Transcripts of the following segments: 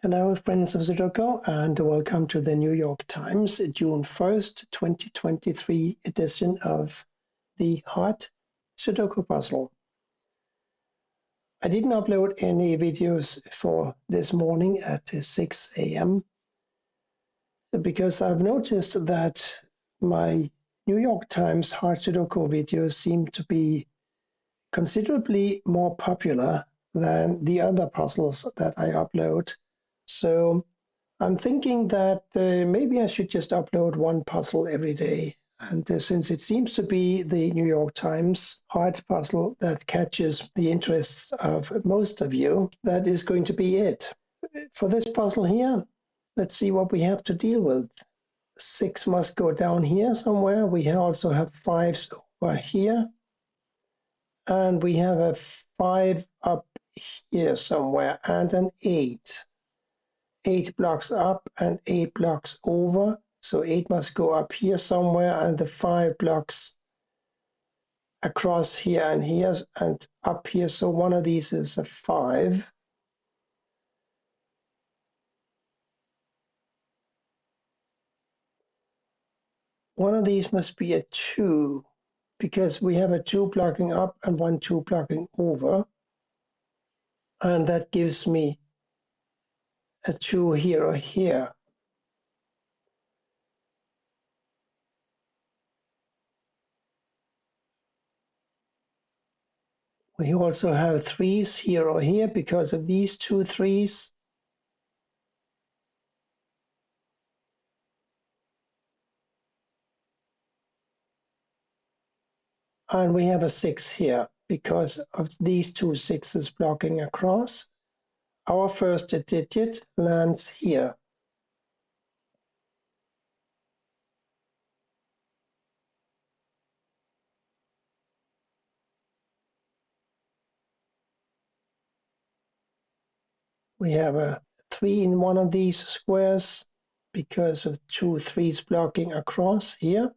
Hello, friends of Sudoku, and welcome to the New York Times June 1st, 2023 edition of the Hot Sudoku Puzzle. I didn't upload any videos for this morning at 6 a.m. because I've noticed that my New York Times Hot Sudoku videos seem to be considerably more popular than the other puzzles that I upload. So I'm thinking that maybe I should just upload one puzzle every day. And since it seems to be the New York Times hard puzzle that catches the interests of most of you, that is going to be it. For this puzzle here, let's see what we have to deal with. 6 must go down here somewhere. We also have 5s over here. And we have a 5 up here somewhere and an 8. 8 blocks up and 8 blocks over. So 8 must go up here somewhere and the 5 blocks across here and up here. So one of these is a 5. One of these must be a 2 because we have a 2 blocking up and 1 2 blocking over. And that gives me a 2 here or here. We also have 3s here or here because of these 2 3s. And we have a 6 here because of these 2 6s blocking across. Our first digit lands here. We have a 3 in one of these squares because of 2 3s blocking across here.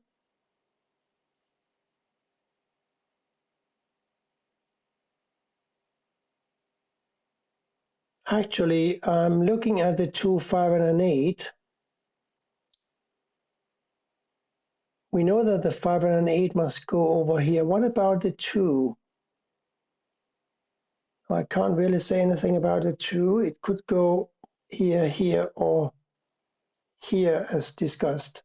Actually, I'm looking at the 2 5 and an 8. We know that the 5 and an 8 must go over here. What about the 2? I can't really say anything about the 2. It could go here, here, or here as discussed.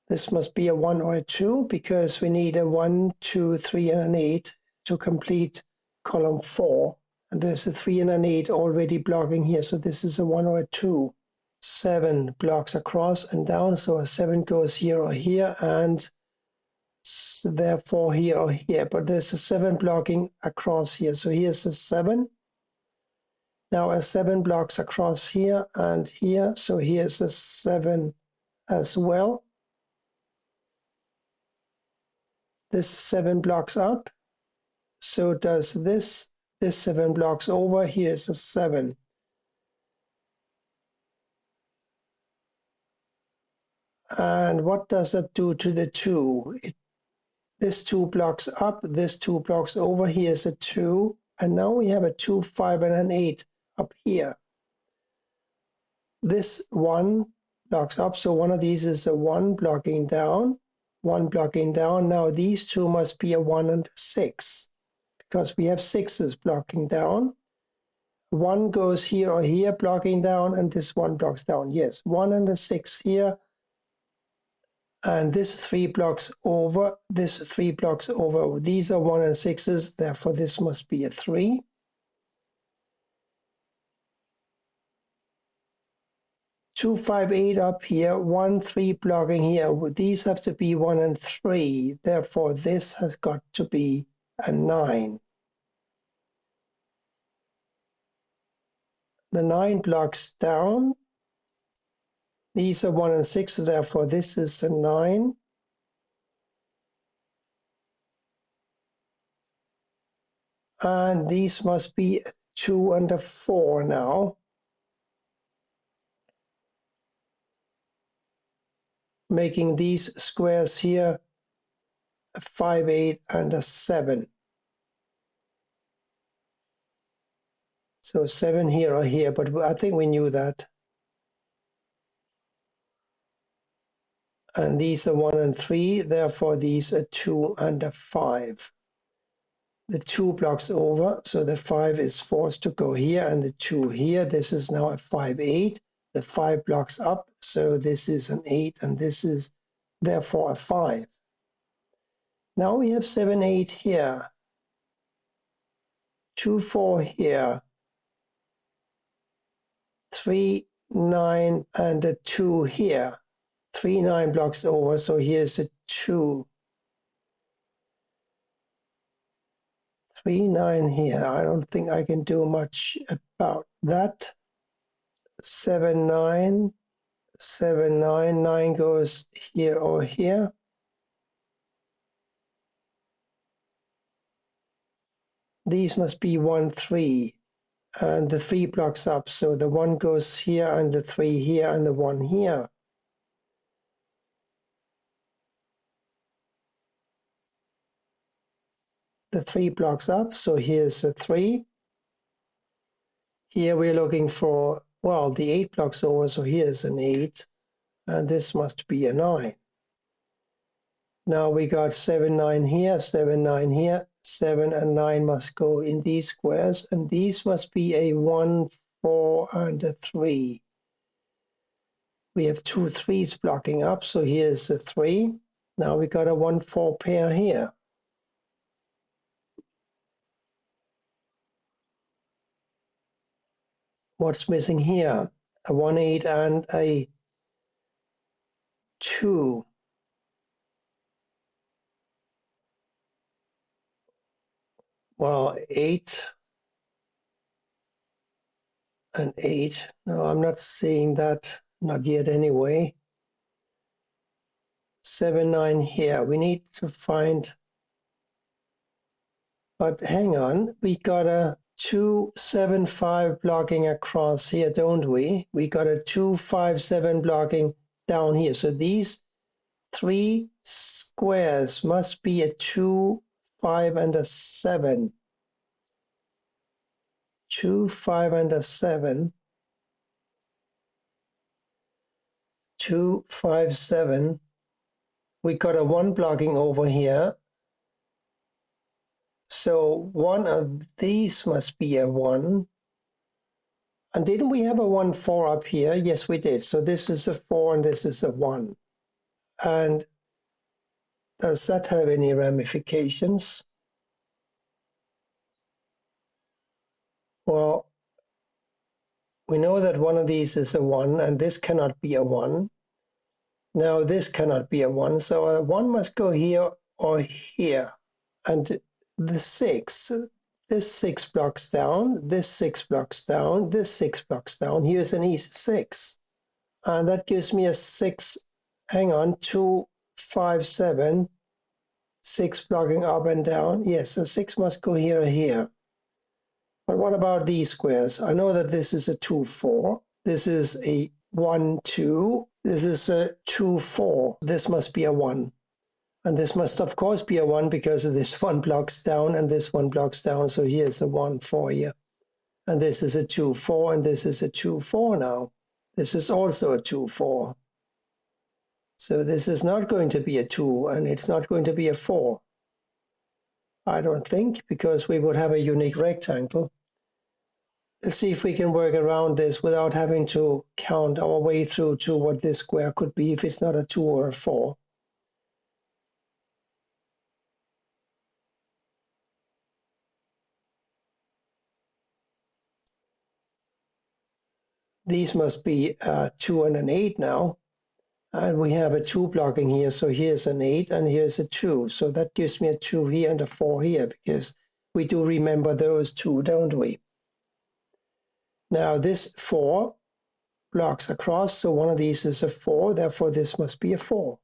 This must be a 1 or a 2 because we need a 1, 2, 3, and an 8 to complete column 4. And there's a 3 and an 8 already blocking here, so this is a 1 or a 2. 7 blocks across and down, so a 7 goes here or here, and therefore here or here. But there's a 7 blocking across here, so here's a 7. Now a 7 blocks across here and here, so here's a 7 as well. This 7 blocks up, so does this. This 7 blocks over, here's a 7. And what does that do to the 2? This 2 blocks up, this 2 blocks over, here's a 2. And now we have a 2, 5, and an 8 up here. This 1 blocks up, so one of these is a 1 blocking down, 1 blocking down. Now these 2 must be a 1 and a 6 because we have 6s blocking down. 1 goes here or here blocking down, and this 1 blocks down. Yes, 1 and a 6 here. And this 3 blocks over, this 3 blocks over. These are 1 and 6s, therefore this must be a 3. 2, 5, 8 up here, 1, 3 blocking here. These have to be 1 and 3, therefore this has got to be a 9. The 9 blocks down. These are 1 and 6, therefore this is a 9. And these must be 2 and a 4 now. Making these squares here a 5, 8, and a 7. So 7 here or here, but I think we knew that. And these are 1 and 3, therefore these are 2 and a 5. The 2 blocks over, so the 5 is forced to go here, and the 2 here. This is now a 5, 8. The 5 blocks up, so this is an 8, and this is therefore a 5. Now we have 7, 8 here, 2, 4 here, 3, 9, and a 2 here. 3, 9 blocks over, so here's a 2. 3, 9 here. I don't think I can do much about that. 7, 9, 7, 9, 9 goes here or here. These must be 1, 3, and the 3 blocks up, so the 1 goes here, and the 3 here, and the 1 here. The 3 blocks up, so here's a 3. Here we're looking for, well, the 8 blocks over, so here's an 8, and this must be a 9. Now we got 7, 9 here, 7, 9 here. 7 and 9 must go in these squares, and these must be a 1, 4, and a 3. We have 2 3s blocking up, so here's a 3. Now we got a 1, 4 pair here. What's missing here? A 1, 8, and a 2. Well, 8 and 8. No, I'm not seeing that, not yet anyway. 7, 9 here. We need to find, but hang on, we got a 2, 7, 5 blocking across here, don't we? We got a 2, 5, 7 blocking down here. So these 3 squares must be a 2, 5, and a 7. 2, 5, and a 7. 2, 5, 7. We got a 1 blocking over here. So one of these must be a 1. And didn't we have a 1, 4 up here? Yes, we did. So this is a 4 and this is a 1. And does that have any ramifications? Well, we know that one of these is a 1 and this cannot be a 1. Now this cannot be a 1. So a 1 must go here or here. And the 6, this 6 blocks down, this 6 blocks down, this 6 blocks down. Here's an easy 6. And that gives me a 6, hang on, 2, 5, 7, 6 blocking up and down. Yes, so 6 must go here or here. But what about these squares? I know that this is a 2, 4. This is a 1, 2. This is a 2, 4. This must be a 1. And this must, of course, be a 1 because this 1 blocks down and this 1 blocks down. So here's a 1, 4 here. And this is a 2, 4, and this is a 2, 4 now. This is also a 2, 4. So this is not going to be a 2, and it's not going to be a 4. I don't think, because we would have a unique rectangle. Let's see if we can work around this without having to count our way through to what this square could be if it's not a 2 or a 4. These must be a 2 and an 8 now. And we have a 2 blocking here, so here's an 8 and here's a 2. So that gives me a 2 here and a 4 here, because we do remember those 2, don't we? Now this 4 blocks across, so one of these is a 4, therefore this must be a 4.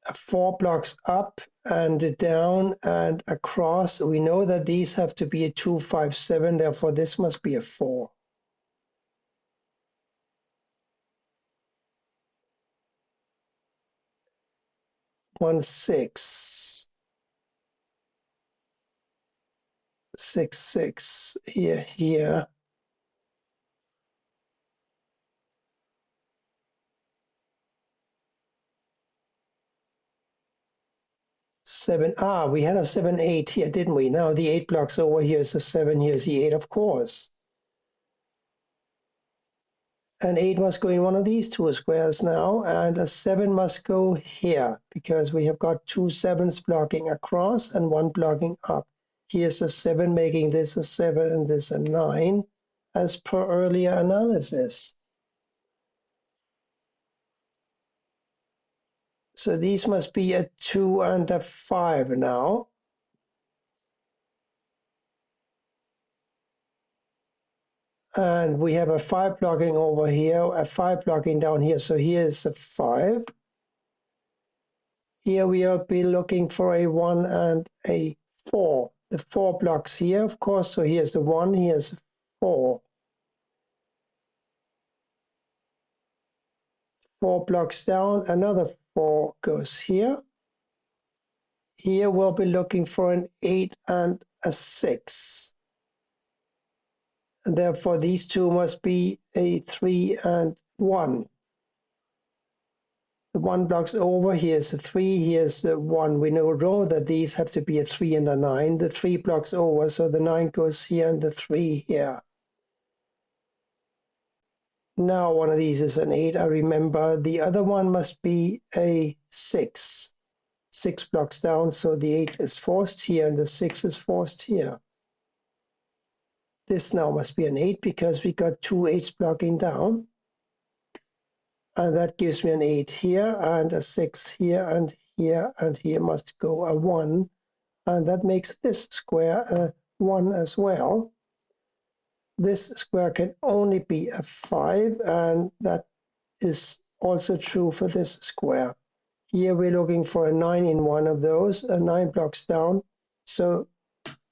A 4 blocks up and down and across. We know that these have to be a 2, 5, 7, therefore this must be a 4. 1, 6. 6, 6, here. 7, we had a 7, 8 here, didn't we? Now the 8 blocks over here is a 7, here's the 8, of course. An 8 must go in one of these two squares now, and a 7 must go here, because we have got two 7s blocking across and one blocking up. Here's a 7, making this a 7 and this a 9, as per earlier analysis. So these must be a 2 and a 5 now. And we have a 5 blocking over here, a 5 blocking down here. So here is a 5. Here we'll be looking for a 1 and a 4. The 4 blocks here, of course. So here's the 1, here's 4. 4 blocks down, another 4 goes here. Here we'll be looking for an 8 and a 6. And therefore these two must be a 3 and 1. The 1 blocks over, here's a 3, here's the 1. We know that these have to be a 3 and a 9. The 3 blocks over, so the 9 goes here and the 3 here. Now one of these is an 8, I remember. The other one must be a 6. 6 blocks down, so the 8 is forced here and the 6 is forced here. This now must be an 8 because we got two 8s blocking down. And that gives me an 8 here and a 6 here and here, and here must go a 1. And that makes this square a 1 as well. This square can only be a 5, and that is also true for this square. Here we're looking for a 9 in one of those, a 9 blocks down. So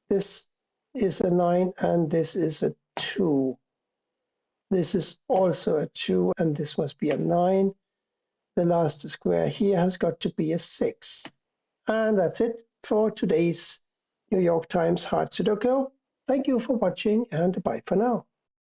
this is a 9 and this is a 2. This is also a 2 and this must be a 9. The last square here has got to be a 6. And that's it for today's New York Times Hard Sudoku. Thank you for watching and bye for now.